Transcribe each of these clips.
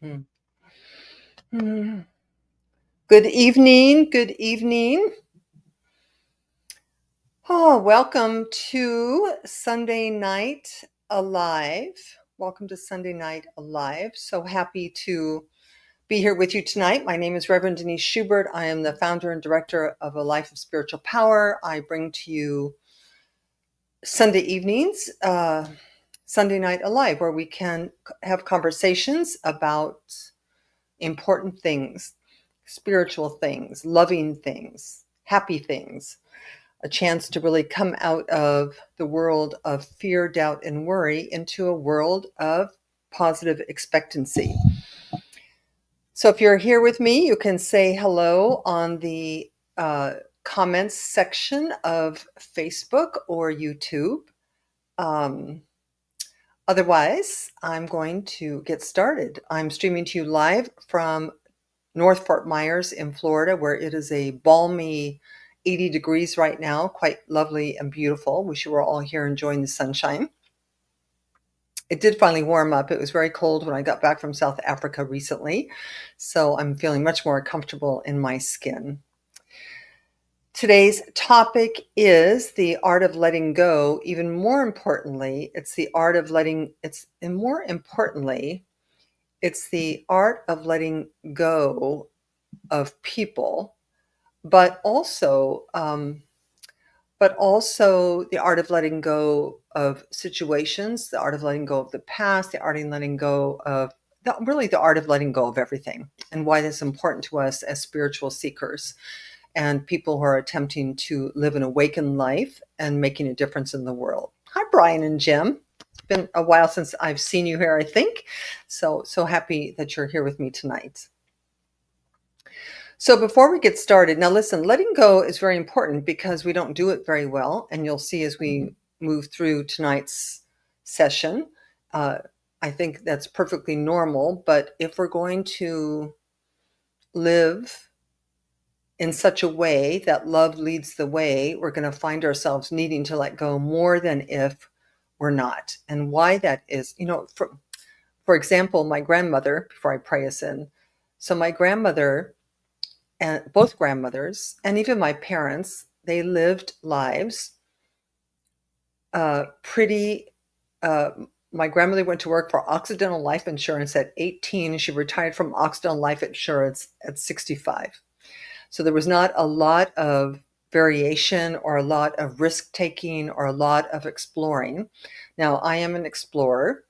Mm. Mm. Good evening. Good evening. Oh, welcome to Sunday Night Alive. Welcome to Sunday Night Alive. So happy to be here with you tonight. My name is Reverend Denise Schubert. I am the founder and director of A Life of Spiritual Power. I bring to you Sunday evenings, Sunday Night Alive, where we can have conversations about important things, spiritual things, loving things, happy things, a chance to really come out of the world of fear, doubt, and worry into a world of positive expectancy. So if you're here with me, you can say hello on the comments section of Facebook or YouTube. Otherwise, I'm going to get started. I'm streaming to you live from North Fort Myers in Florida, where it is a balmy 80 degrees right now, quite lovely and beautiful. Wish you were all here enjoying the sunshine. It did finally warm up. It was very cold when I got back from South Africa recently, so I'm feeling much more comfortable in my skin. Today's topic is the art of letting go. Even more importantly, it's the art of letting go of people, but also the art of letting go of situations, the art of letting go of the past, the art of letting go of the art of letting go of everything, and why that's important to us as spiritual seekers and people who are attempting to live an awakened life and making a difference in the world. Hi, Brian and Jim. It's been a while since I've seen you here, I think. So happy that you're here with me tonight. So before we get started, now listen, letting go is very important because we don't do it very well. And you'll see as we move through tonight's session, I think that's perfectly normal. But if we're going to live in such a way that love leads the way, we're going to find ourselves needing to let go more than if we're not. And why that is, for example, my grandmother, before I pray us in, so my grandmother and both grandmothers and even my parents, they lived lives pretty. My grandmother went to work for Occidental Life Insurance at 18, and she retired from Occidental Life Insurance at 65. So there was not a lot of variation or a lot of risk taking or a lot of exploring. Now, I am an explorer,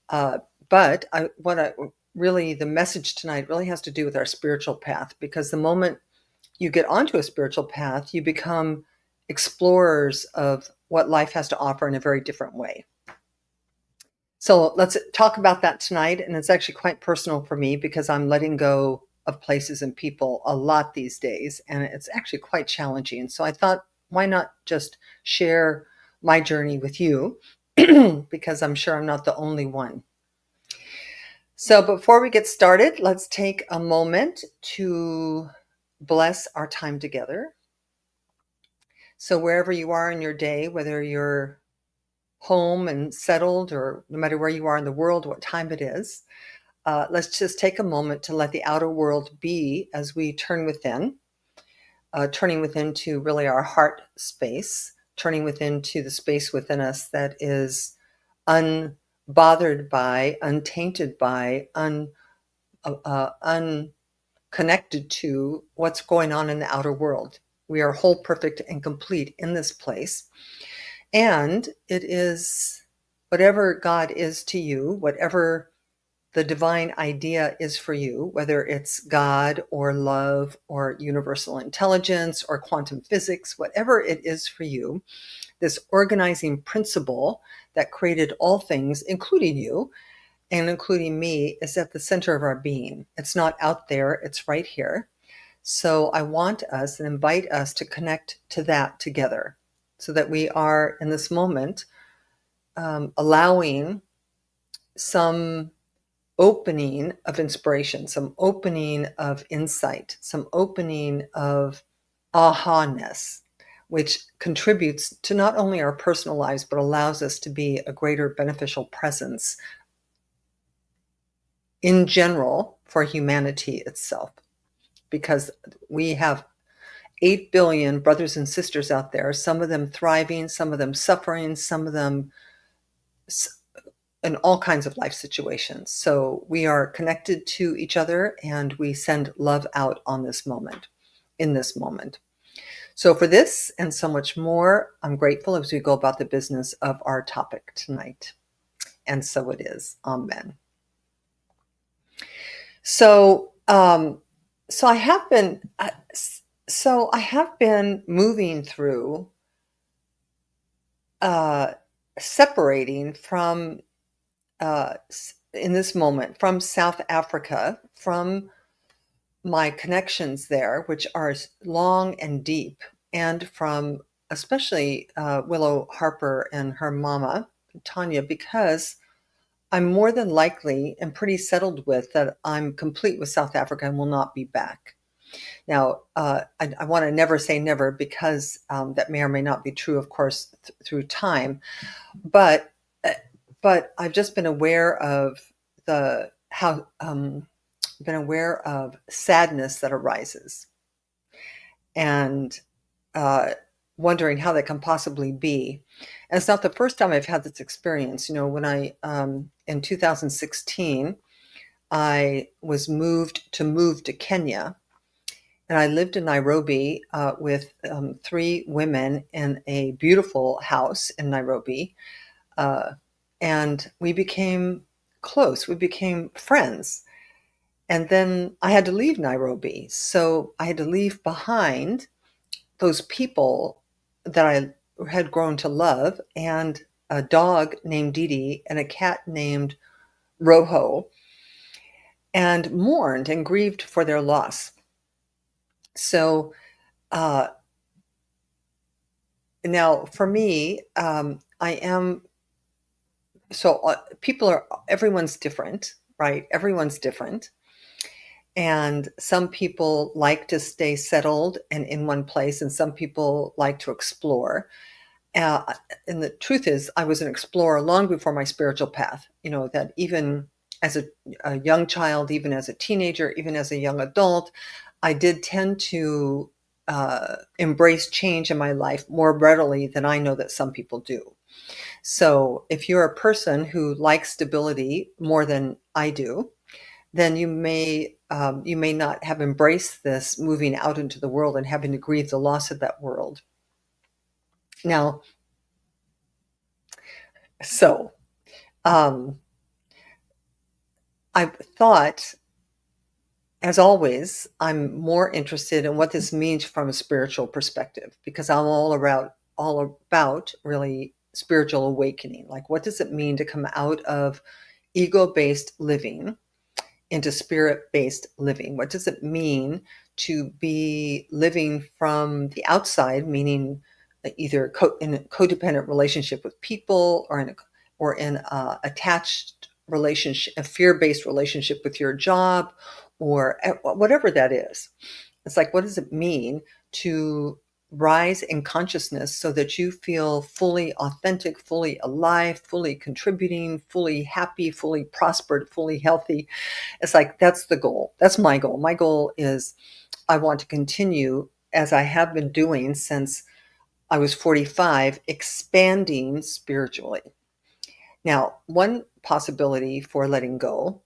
but the message tonight really has to do with our spiritual path, because the moment you get onto a spiritual path, you become explorers of what life has to offer in a very different way. So let's talk about that tonight. And it's actually quite personal for me because I'm letting go of places and people a lot these days, and it's actually quite challenging. So I thought, why not just share my journey with you, because I'm sure I'm not the only one. So before we get started, let's take a moment to bless our time together. So wherever you are in your day, whether you're home and settled or no matter where you are in the world, what time it is, let's just take a moment to let the outer world be as we turn within, turning within to really our heart space, turning within to the space within us that is unbothered by, untainted by, unconnected to what's going on in the outer world. We are whole, perfect, and complete in this place. And it is whatever God is to you, whatever the divine idea is for you, whether it's God or love or universal intelligence or quantum physics, whatever it is for you, this organizing principle that created all things, including you and including me, is at the center of our being. It's not out there, it's right here. So I want us and invite us to connect to that together so that we are in this moment allowing some opening of inspiration, some opening of insight, some opening of aha-ness, which contributes to not only our personal lives, but allows us to be a greater beneficial presence in general for humanity itself, because we have 8 billion brothers and sisters out there, some of them thriving, some of them suffering, some of them in all kinds of life situations. So we are connected to each other, and we send love out on this moment, in this moment. So for this and so much more, I'm grateful as we go about the business of our topic tonight. And so it is. Amen. So, I have been, moving through, separating from, in this moment, from South Africa, from my connections there, which are long and deep, and from especially Willow Harper and her mama, Tanya, because I'm more than likely and pretty settled with that I'm complete with South Africa and will not be back. Now, I want to never say never, because that may or may not be true, of course, through time. But I've just been aware of been aware of sadness that arises, and wondering how that can possibly be. And it's not the first time I've had this experience. When I in 2016, I was moved to Kenya, and I lived in Nairobi with 3 women in a beautiful house in Nairobi, and we became close. We became friends. And then I had to leave Nairobi. So I had to leave behind those people that I had grown to love, and a dog named Didi and a cat named Rojo, and mourned and grieved for their loss. So now for me, I am, everyone's different, right? Everyone's different. And some people like to stay settled and in one place, and some people like to explore. And the truth is, I was an explorer long before my spiritual path. That even as a young child, even as a teenager, even as a young adult, I did tend to embrace change in my life more readily than I know that some people do. So if you're a person who likes stability more than I do, then you may not have embraced this moving out into the world and having to grieve the loss of that world. Now, so I've thought, as always, I'm more interested in what this means from a spiritual perspective, because I'm all about really spiritual awakening. Like, what does it mean to come out of ego-based living into spirit-based living? What does it mean to be living from the outside, meaning either in a codependent relationship with people, or in a attached relationship, a fear-based relationship with your job, or whatever that is? It's like, what does it mean to rise in consciousness so that you feel fully authentic, fully alive, fully contributing, fully happy, fully prospered, fully healthy? It's like, that's the goal. That's my goal. My goal is, I want to continue, as I have been doing since I was 45, expanding spiritually. Now, one possibility for letting go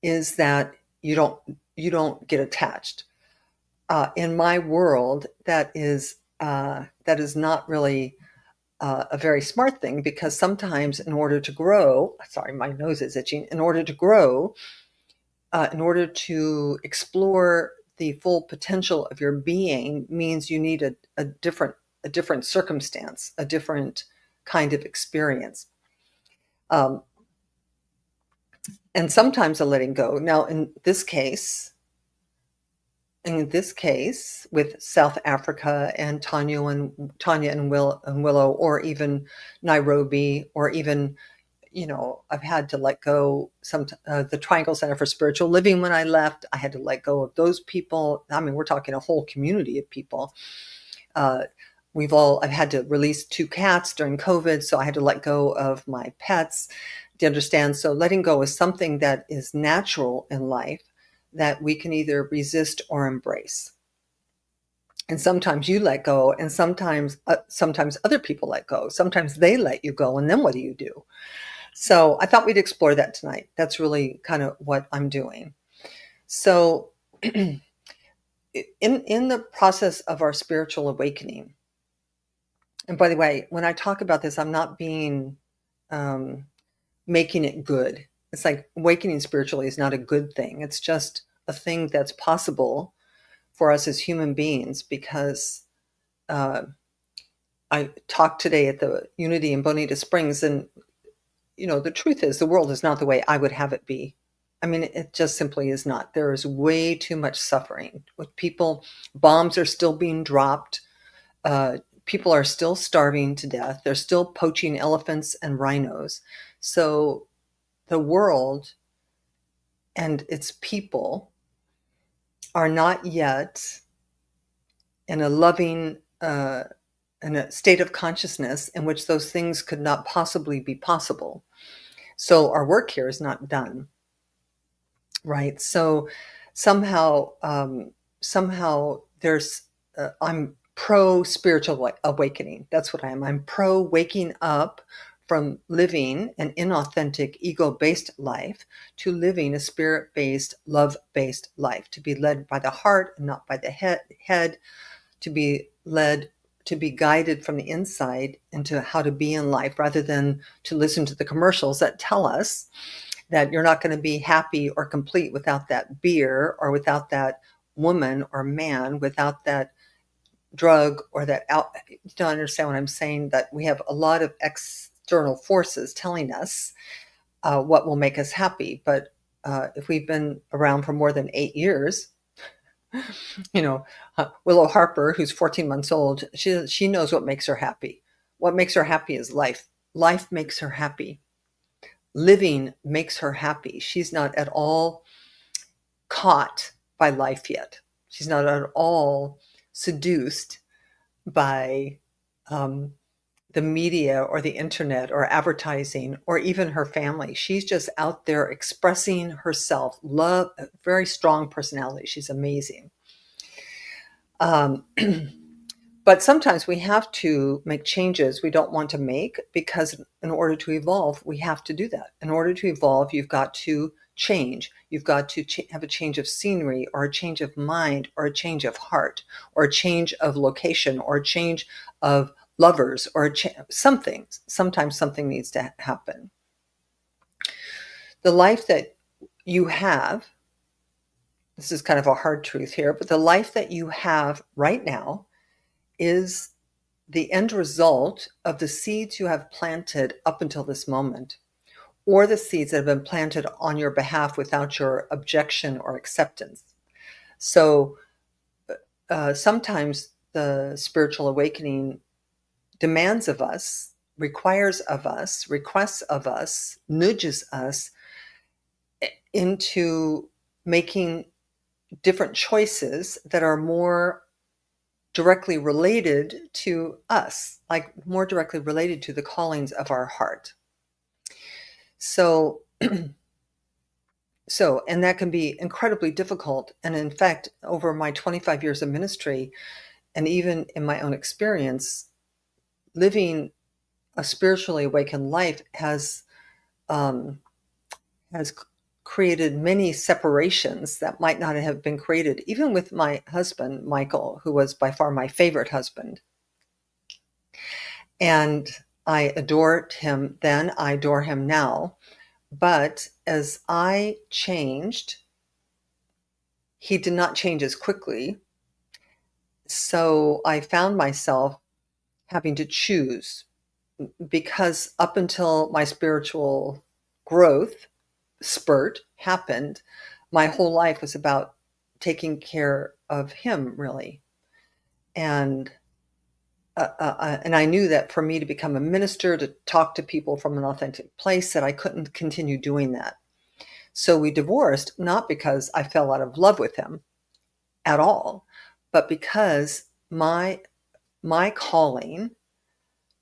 is that you don't get attached. In my world, that is not really a very smart thing, because sometimes, in order to grow, sorry, my nose is itching. In order to grow, in order to explore the full potential of your being, means you need a different circumstance, a different kind of experience. And sometimes a letting go. Now, in this case, with South Africa and Tanya and Willow, or even Nairobi, or even, I've had to let go the Triangle Center for Spiritual Living. When I left, I had to let go of those people. I mean, we're talking a whole community of people. I've had to release 2 cats during COVID, so I had to let go of my pets. Do you understand? So letting go is something that is natural in life that we can either resist or embrace. And sometimes you let go, and sometimes other people let go. Sometimes they let you go, and then what do you do? So I thought we'd explore that tonight. That's really kind of what I'm doing. So in the process of our spiritual awakening, and by the way, when I talk about this, I'm not being making it good. It's like awakening spiritually is not a good thing. It's just a thing that's possible for us as human beings because I talked today at the Unity in Bonita Springs, and the truth is the world is not the way I would have it be. I mean, it just simply is not. There is way too much suffering with people. Bombs are still being dropped. People are still starving to death. They're still poaching elephants and rhinos. So the world and its people are not yet in a loving, in a state of consciousness in which those things could not possibly be possible. So our work here is not done, right? So somehow, there's, I'm pro spiritual awakening. That's what I am. I'm pro waking up from living an inauthentic ego-based life to living a spirit-based, love-based life, to be led by the heart and not by the head, to be led, to be guided from the inside into how to be in life rather than to listen to the commercials that tell us that you're not going to be happy or complete without that beer or without that woman or man, without that drug or that you don't understand what I'm saying, that we have a lot of external forces telling us what will make us happy. But if we've been around for more than 8 years, Willow Harper, who's 14 months old, she knows what makes her happy. What makes her happy is life. Life makes her happy. Living makes her happy. She's not at all caught by life yet. She's not at all seduced by the media or the internet or advertising or even her family. She's just out there expressing herself. Love, a very strong personality. She's amazing. But sometimes we have to make changes we don't want to make because in order to evolve, we have to do that. In order to evolve, you've got to change. You've got to have a change of scenery or a change of mind or a change of heart or a change of location or a change of lovers or something. Sometimes something needs to happen. The life that you have, this is kind of a hard truth here, but the life that you have right now is the end result of the seeds you have planted up until this moment, or the seeds that have been planted on your behalf without your objection or acceptance. So sometimes the spiritual awakening demands of us, requires of us, requests of us, nudges us into making different choices that are more directly related to us, like more directly related to the callings of our heart. So, and that can be incredibly difficult. And in fact, over my 25 years of ministry, and even in my own experience, living a spiritually awakened life has created many separations that might not have been created, even with my husband, Michael, who was by far my favorite husband. And I adored him then, I adore him now. But as I changed, he did not change as quickly. So I found myself having to choose, because up until my spiritual growth spurt happened, my whole life was about taking care of him, really. And I knew that for me to become a minister, to talk to people from an authentic place, that I couldn't continue doing that. So we divorced, not because I fell out of love with him at all, but because my calling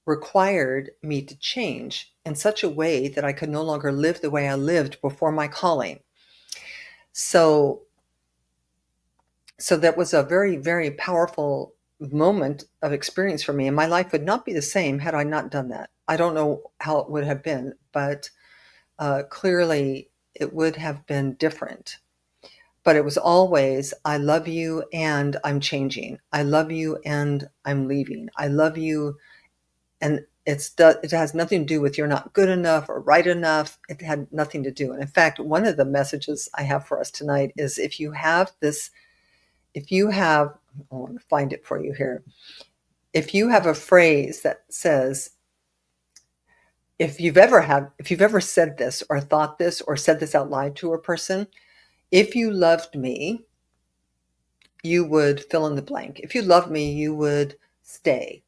required me to change. in such a way that I could no longer live the way I lived before my calling. So that was a very, very powerful moment of experience for me, and my life would not be the same had I not done that. I don't know how it would have been, but clearly it would have been different. But it was always, I love you and I'm changing. I love you and I'm leaving. I love you, and it has nothing to do with you're not good enough or right enough. It had nothing to do. And in fact, one of the messages I have for us tonight is if you have, I want to find it for you here. If you have a phrase that says, if you've ever said this or thought this or said this out loud to a person, if you loved me, you would fill in the blank. If you loved me, you would stay.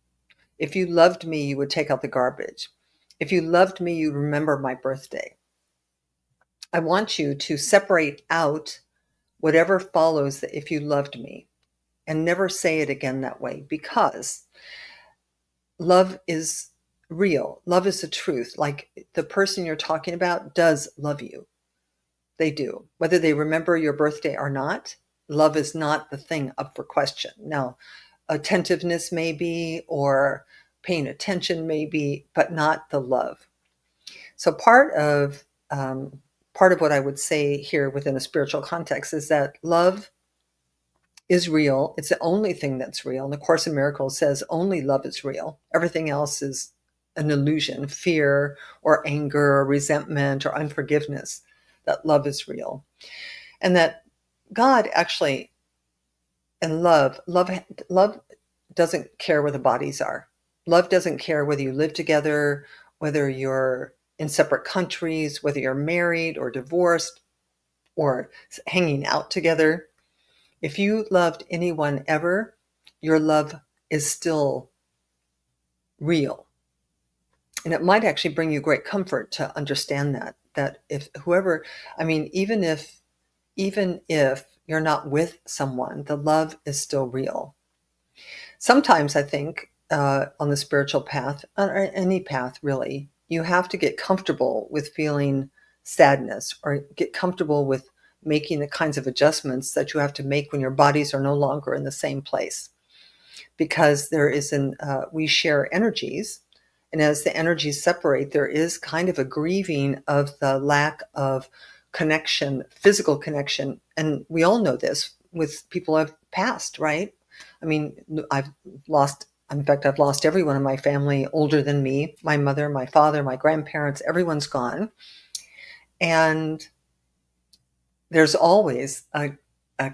If you loved me, you would take out the garbage. If you loved me, you'd remember my birthday. I want you to separate out whatever follows the if you loved me and never say it again that way, because love is real. Love is the truth. Like, the person you're talking about does love you. They do. Whether they remember your birthday or not, love is not the thing up for question. Now, attentiveness maybe, or paying attention maybe, but not the love. So part of what I would say here within a spiritual context is that love is real. It's the only thing that's real. And the Course in Miracles says only love is real. Everything else is an illusion, fear or anger or resentment or unforgiveness. That love is real. And that God actually, and love doesn't care where the bodies are. Love doesn't care whether you live together, whether you're in separate countries, whether you're married or divorced or hanging out together. If you loved anyone ever, your love is still real. And it might actually bring you great comfort to understand that if whoever, I mean, even if you're not with someone, the love is still real. Sometimes I think on the spiritual path, or any path really, you have to get comfortable with feeling sadness, or get comfortable with making the kinds of adjustments that you have to make when your bodies are no longer in the same place. Because we share energies, and as the energies separate, there is kind of a grieving of the lack of connection, physical connection. And we all know this with people who have passed, right? I mean, I've lost everyone in my family older than me. My mother, my father, my grandparents, everyone's gone. And there's always a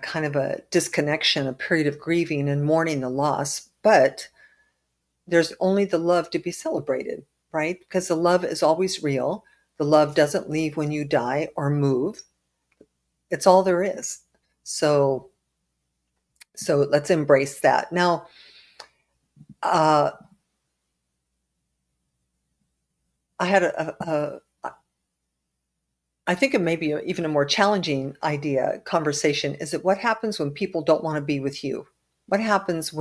kind of a disconnection, a period of grieving and mourning the loss. But there's only the love to be celebrated, right? Because the love is always real. The love doesn't leave when you die or move. It's all there is. So let's embrace that. Now, I had I think it may be even a more challenging conversation, is that what happens when people don't want to be with you? What happens,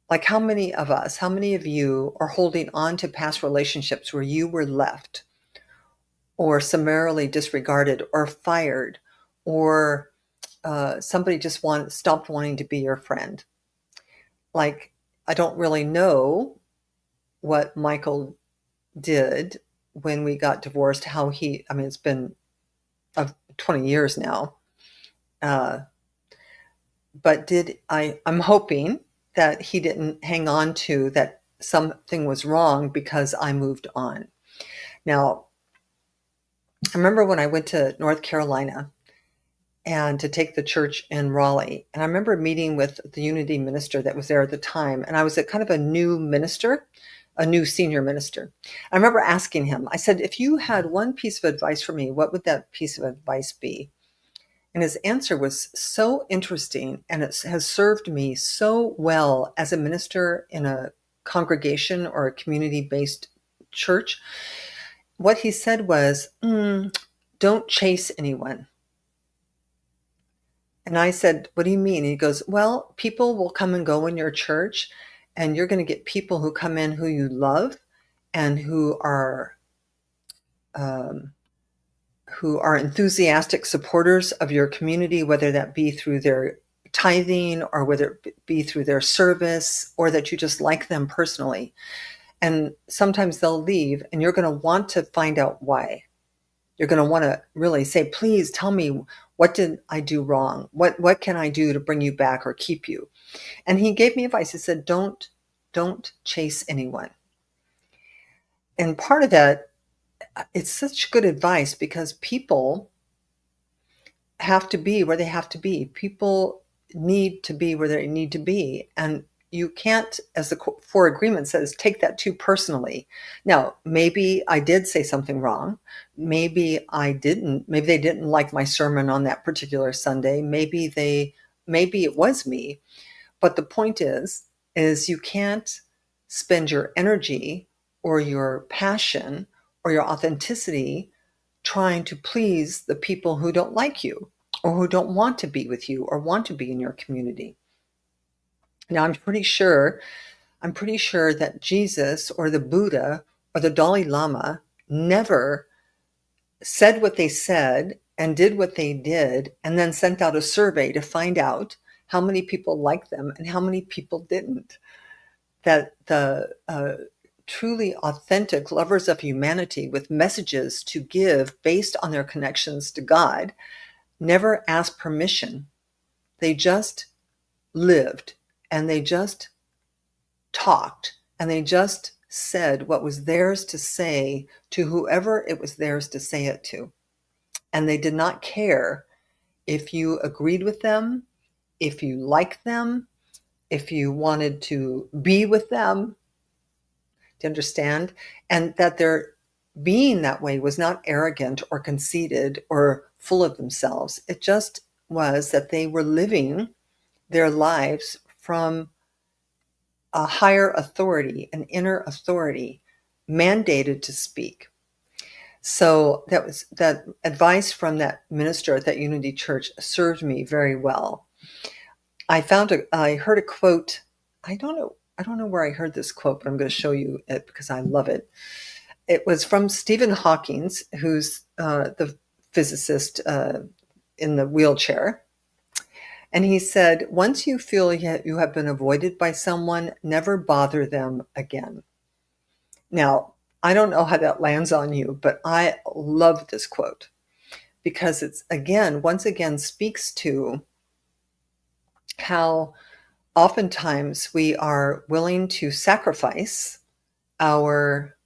like how many of you are holding on to past relationships where you were left or summarily disregarded or fired, or somebody just stopped wanting to be your friend? Like, I don't really know what Michael did when we got divorced, it's been 20 years now. But I'm hoping that he didn't hang on to that something was wrong because I moved on. Now, I remember when I went to North Carolina and to take the church in Raleigh, and I remember meeting with the Unity minister that was there at the time, and I was kind of a new senior minister. I remember asking him, I said, if you had one piece of advice for me, what would that piece of advice be? And his answer was so interesting, and it has served me so well as a minister in a congregation or a community-based church. What he said was, don't chase anyone. And I said, what do you mean? And he goes, well, people will come and go in your church, and you're going to get people who come in who you love and um, who are enthusiastic supporters of your community, whether that be through their tithing or whether it be through their service, or that you just like them personally. And sometimes they'll leave and you're going to want to find out why. You're going to want to really say, please tell me, what did I do wrong? What can I do to bring you back or keep you? And he gave me advice. He said, don't chase anyone. And part of that, it's such good advice because people have to be where they have to be. People need to be where they need to be. And you can't, as the Four Agreement says, take that too personally. Now, maybe I did say something wrong. Maybe I didn't. Maybe they didn't like my sermon on that particular Sunday. Maybe it was me. But the point is you can't spend your energy or your passion or your authenticity trying to please the people who don't like you or who don't want to be with you or want to be in your community. Now, I'm pretty sure that Jesus or the Buddha or the Dalai Lama never said what they said and did what they did and then sent out a survey to find out how many people liked them and how many people didn't. That the truly authentic lovers of humanity with messages to give based on their connections to God never asked permission. They just lived and they just talked and they just said what was theirs to say to whoever it was theirs to say it to. And they did not care if you agreed with them, if you liked them, if you wanted to be with them. To understand, and that their being that way was not arrogant or conceited or full of themselves. It just was that they were living their lives from a higher authority, an inner authority, mandated to speak. So that advice from that minister at that Unity Church served me very well. I heard a quote. I don't know where I heard this quote, but I'm going to show you it because I love it. It was from Stephen Hawking, who's the physicist in the wheelchair. And he said, once you feel you have been avoided by someone, never bother them again. Now, I don't know how that lands on you, but I love this quote because it's, once again, speaks to how oftentimes we are willing to sacrifice our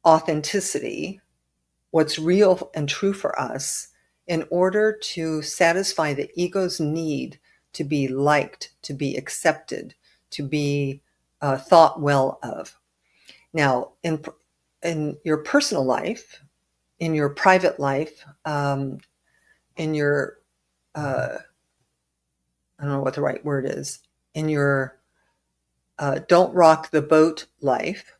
authenticity, what's real and true for us, in order to satisfy the ego's need to be liked, to be accepted, to be thought well of. Now, in your personal life, in your private life, in your I don't know what the right word is, in your don't rock the boat life,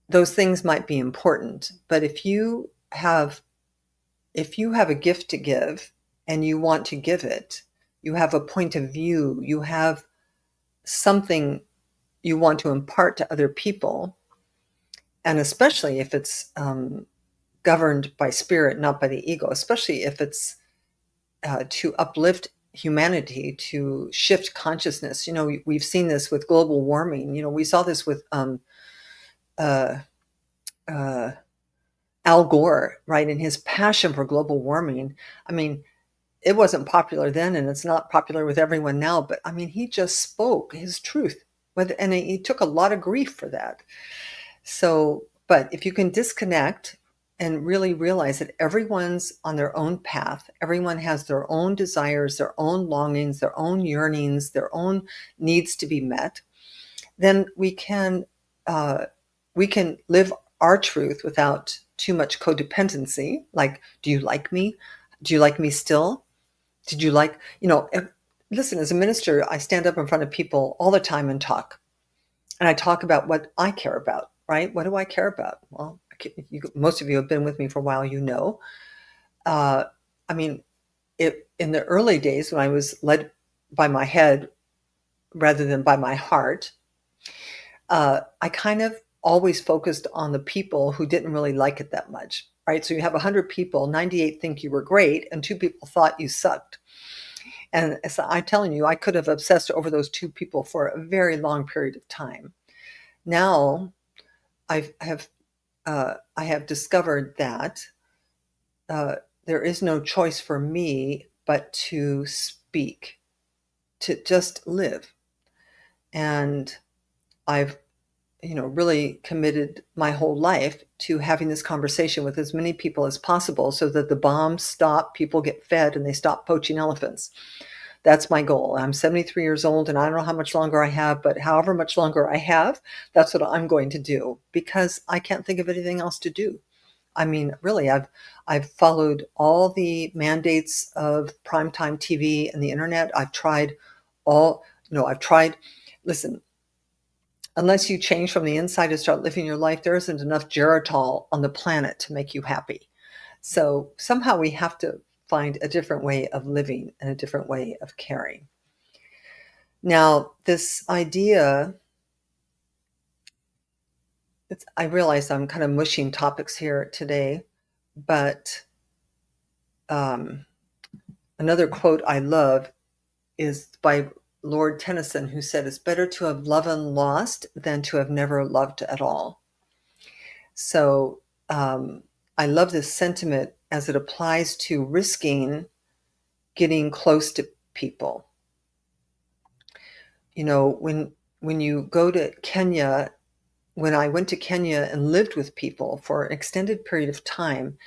those things might be important. But if you have a gift to give and you want to give it, you have a point of view, you have something you want to impart to other people, and especially if it's governed by spirit, not by the ego, especially if it's to uplift humanity, to shift consciousness. We've seen this with global warming. We saw this with Al Gore, right, and his passion for global warming. I mean, it wasn't popular then, and it's not popular with everyone now, but I mean, he just spoke his truth, and he took a lot of grief for that. So, but if you can disconnect and really realize that everyone's on their own path, everyone has their own desires, their own longings, their own yearnings, their own needs to be met, then we can live our truth without too much codependency. Like, do you like me? Do you like me still? Did you like, listen, as a minister, I stand up in front of people all the time and talk. And I talk about what I care about, right? What do I care about? Well, most of you have been with me for a while, I mean, in the early days when I was led by my head rather than by my heart, I kind of always focused on the people who didn't really like it that much, right? So you have 100 people, 98 think you were great, and 2 people thought you sucked. And so I'm telling you, I could have obsessed over those 2 people for a very long period of time. Now I have discovered that uh, there is no choice for me but to speak, to just live. And I've really committed my whole life to having this conversation with as many people as possible so that the bombs stop, people get fed, and they stop poaching elephants. That's my goal. I'm 73 years old and I don't know how much longer I have, but however much longer I have, that's what I'm going to do because I can't think of anything else to do. I mean, really, I've followed all the mandates of primetime TV and the internet. I've tried all, I've tried, listen, unless you change from the inside and start living your life, there isn't enough Geritol on the planet to make you happy. So somehow we have to find a different way of living and a different way of caring. Now, this idea, I realize I'm kind of mushing topics here today, but another quote I love is by Lord Tennyson, who said, "It's better to have loved and lost than to have never loved at all." So I love this sentiment as it applies to risking getting close to people. When you go to Kenya, when I went to Kenya and lived with people for an extended period of time,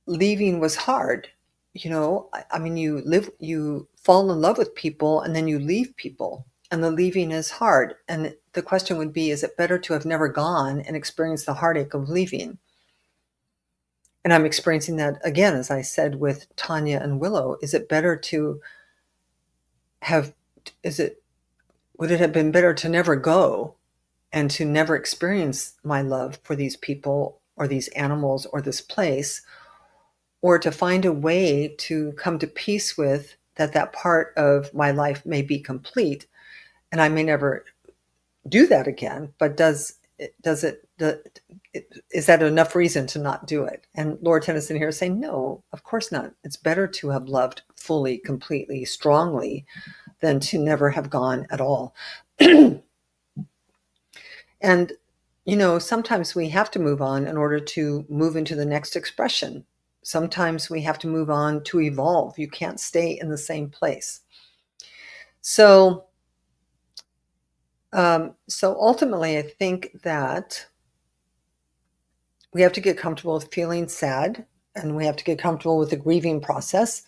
leaving was hard. I mean, you fall in love with people and then you leave people, and the leaving is hard. And the question would be, is it better to have never gone and experienced the heartache of leaving? And I'm experiencing that again, as I said, with Tanya and Willow. Is it better to have, would it have been better to never go and to never experience my love for these people or these animals or this place, or to find a way to come to peace with that part of my life may be complete and I may never do that again, but is that enough reason to not do it? And Lord Tennyson here is saying, no, of course not. It's better to have loved fully, completely, strongly than to never have gone at all. And, sometimes we have to move on in order to move into the next expression. Sometimes we have to move on to evolve. You can't stay in the same place. So ultimately, I think that we have to get comfortable with feeling sad, and we have to get comfortable with the grieving process.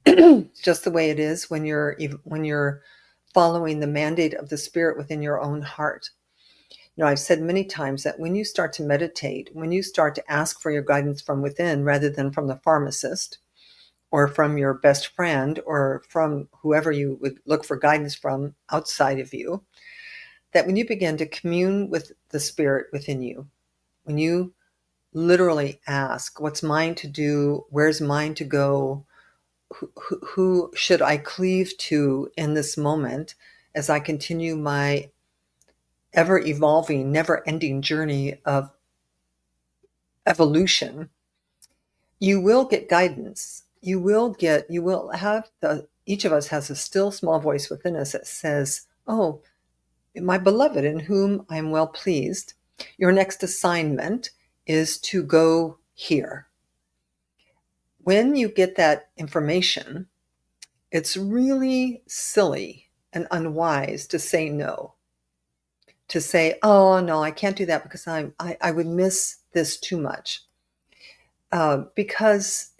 Just the way it is when you're following the mandate of the Spirit within your own heart. I've said many times that when you start to meditate, when you start to ask for your guidance from within rather than from the pharmacist or from your best friend or from whoever you would look for guidance from outside of you, that when you begin to commune with the Spirit within you, when you literally ask, what's mine to do? Where's mine to go? Who should I cleave to in this moment as I continue my ever-evolving, never-ending journey of evolution? You will get guidance. You will have each of us has a still small voice within us that says, oh, my beloved, in whom I am well pleased, your next assignment is to go here. When you get that information, it's really silly and unwise to say no. To say, oh, no, I can't do that because I would miss this too much. Because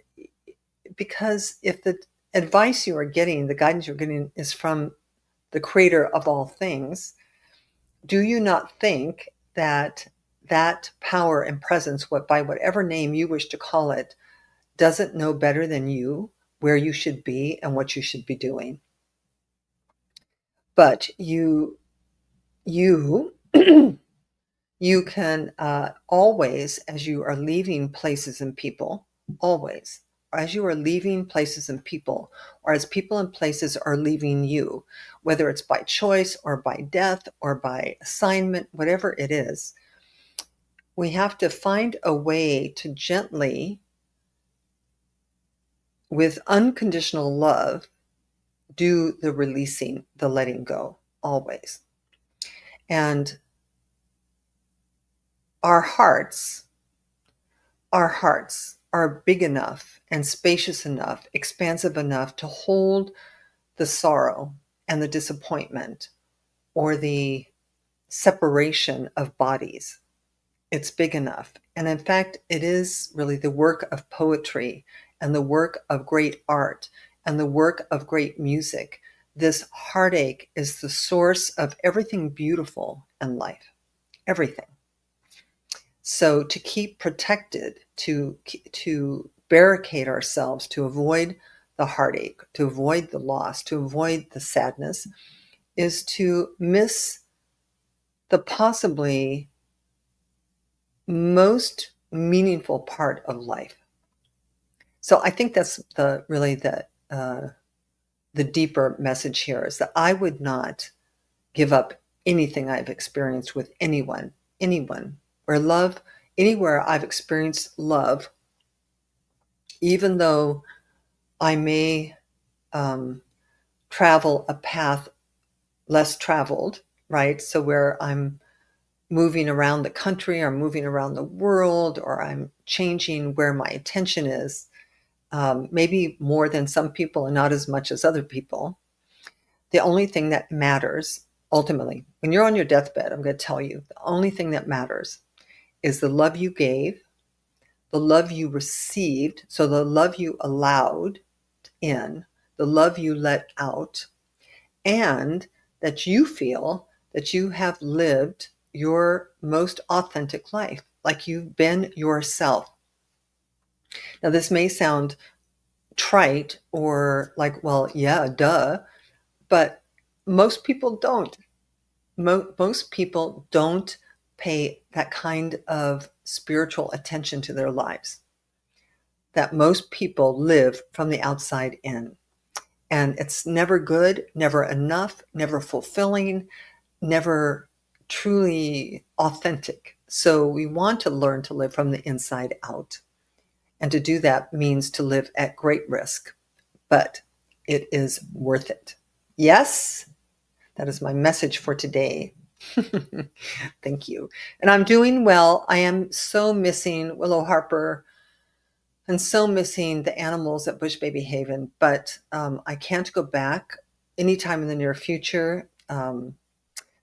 if the advice you are getting, the guidance you're getting is from the creator of all things, do you not think that power and presence, by whatever name you wish to call it, doesn't know better than you where you should be and what you should be doing? But you you can always, as you are leaving places and people, always as you are leaving places and people, or as people and places are leaving you, whether it's by choice or by death or by assignment, whatever it is, we have to find a way to gently, with unconditional love, do the releasing, the letting go, always. And our hearts, our hearts are big enough and spacious enough, expansive enough to hold the sorrow and the disappointment or the separation of bodies. It's big enough. And in fact, it is really the work of poetry and the work of great art and the work of great music. This heartache is the source of everything beautiful in life, everything. So to keep protected, to barricade ourselves, to avoid the heartache, to avoid the loss, to avoid the sadness, is to miss the possibly most meaningful part of life. So I think that's the deeper message here is that I would not give up anything I've experienced with anyone, where love, anywhere I've experienced love, even though I may travel a path less traveled, right? So where I'm moving around the country or moving around the world, or I'm changing where my attention is, maybe more than some people and not as much as other people. The only thing that matters ultimately, when you're on your deathbed, I'm going to tell you, the only thing that matters is the love you gave, the love you received, so the love you allowed in, the love you let out, and that you feel that you have lived your most authentic life, like you've been yourself. Now, this may sound trite or like, well, yeah, duh, but most people don't. Most people don't pay that kind of spiritual attention to their lives, that most people live from the outside in. And it's never good, never enough, never fulfilling, never truly authentic. So we want to learn to live from the inside out. And to do that means to live at great risk, but it is worth it. Yes, that is my message for today. Thank you. And I'm doing well. I am so missing Willow Harper and so missing the animals at Bush Baby Haven, but I can't go back anytime in the near future.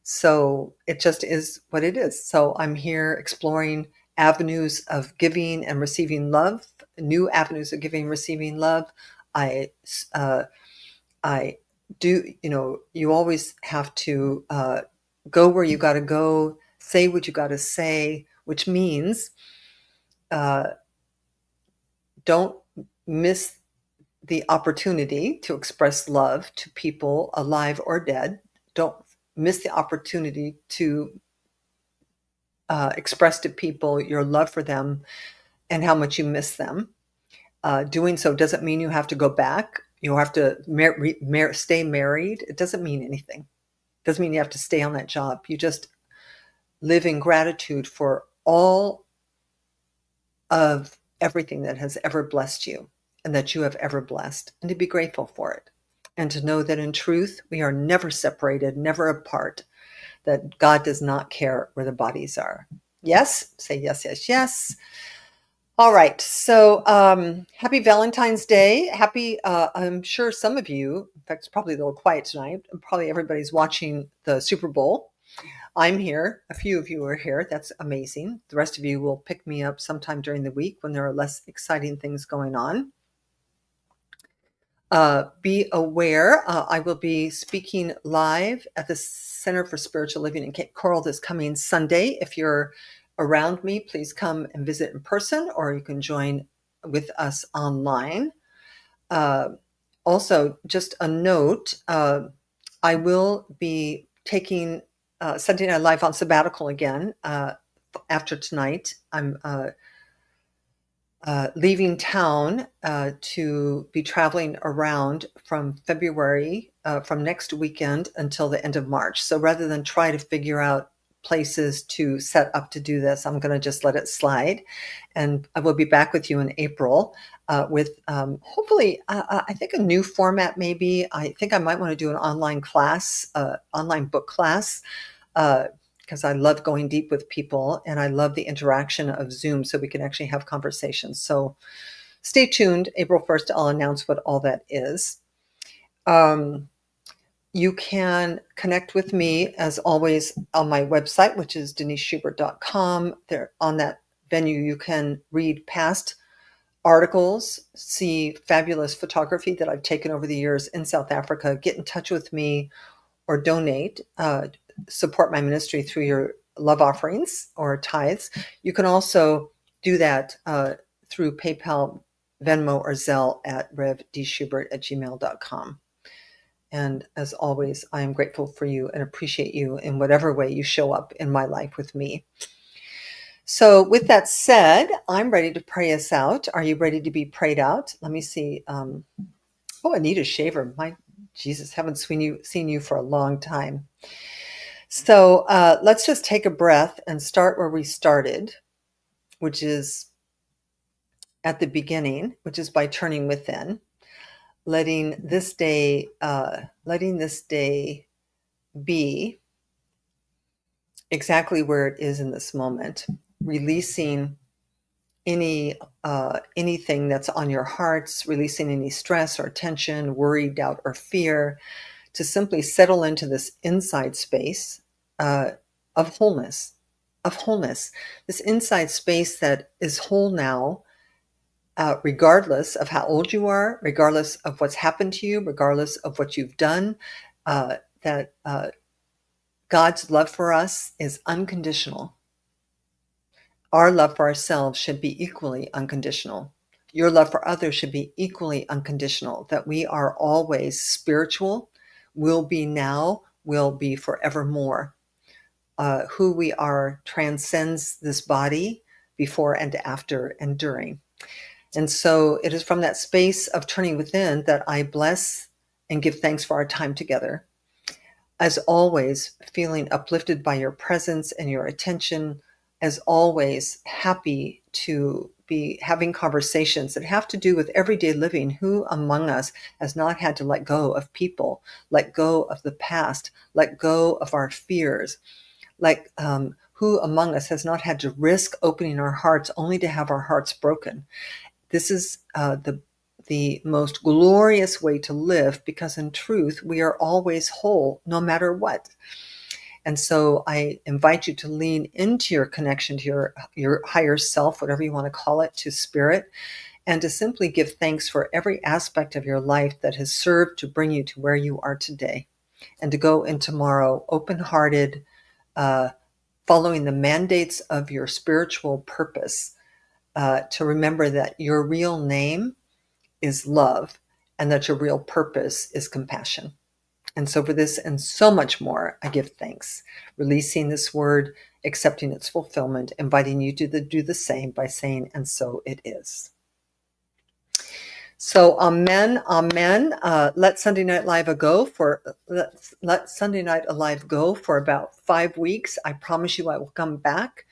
So it just is what it is. So I'm here exploring avenues of giving and receiving love, new avenues of giving and receiving love. I I do, you always have to go where you got to go, say what you got to say, which means uh, don't miss the opportunity to express love to people alive or dead. Don't miss the opportunity to express to people your love for them and how much you miss them. Doing so doesn't mean you have to go back. You have to stay married. It doesn't mean anything. It doesn't mean you have to stay on that job. You just live in gratitude for all of everything that has ever blessed you and that you have ever blessed, and to be grateful for it. And to know that in truth, we are never separated, never apart, that God does not care where the bodies are. Yes? Say yes, yes, yes. All right. So happy Valentine's Day. Happy, I'm sure some of you, in fact, it's probably a little quiet tonight, and probably everybody's watching the Super Bowl. I'm here. A few of you are here. That's amazing. The rest of you will pick me up sometime during the week when there are less exciting things going on. Be aware, I will be speaking live at the Center for Spiritual Living in Cape Coral this coming Sunday. If you're around me, please come and visit in person, or you can join with us online. Also, just a note, I will be taking Sunday Night Live on sabbatical again after tonight. I'm leaving town to be traveling around from February, from next weekend until the end of March. So rather than try to figure out places to set up to do this, I'm going to just let it slide. And I will be back with you in April with hopefully, I think a new format maybe. I think I might want to do an online class, online book class. Because I love going deep with people and I love the interaction of Zoom so we can actually have conversations. So stay tuned. April 1st, I'll announce what all that is. You can connect with me as always on my website, which is deniseschubert.com. There on that venue, you can read past articles, see fabulous photography that I've taken over the years in South Africa, get in touch with me or donate, support my ministry through your love offerings or tithes. You can also do that through PayPal, Venmo, or Zelle at revdschubert@gmail.com. And as always, I am grateful for you and appreciate you in whatever way you show up in my life with me. So with that said, I'm ready to pray us out. Are you ready to be prayed out? Let me see. Oh, Anita Shaver. My Jesus, haven't seen you for a long time. So let's just take a breath and start where we started, which is at the beginning, which is by turning within, letting this day be exactly where it is in this moment, releasing anything that's on your hearts, releasing any stress or tension, worry, doubt, or fear, to simply settle into this inside space of wholeness, this inside space that is whole now, regardless of how old you are, regardless of what's happened to you, regardless of what you've done, that God's love for us is unconditional. Our love for ourselves should be equally unconditional. Your love for others should be equally unconditional, that we are always spiritual, will be now, will be forevermore. Who we are transcends this body before and after and during. And so it is from that space of turning within that I bless and give thanks for our time together. As always, feeling uplifted by your presence and your attention, as always, happy to be having conversations that have to do with everyday living. Who among us has not had to let go of people, let go of the past, let go of our fears? Who among us has not had to risk opening our hearts only to have our hearts broken? This is the most glorious way to live, because in truth, we are always whole, no matter what. And so I invite you to lean into your connection to your higher self, whatever you want to call it, to spirit, and to simply give thanks for every aspect of your life that has served to bring you to where you are today, and to go in tomorrow open-hearted, following the mandates of your spiritual purpose, to remember that your real name is love and that your real purpose is compassion. And so for this and so much more, I give thanks, releasing this word, accepting its fulfillment, inviting you to do the same by saying, and so it is. So amen, amen. Let Sunday Night Live let Sunday Night Alive go for about 5 weeks. I promise you I will come back.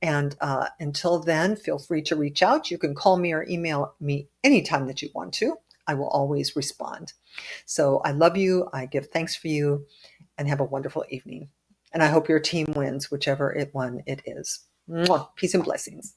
And until then, feel free to reach out. You can call me or email me anytime that you want to. I will always respond. So I love you. I give thanks for you, and have a wonderful evening. And I hope your team wins, whichever one it is. Mwah. Peace and blessings.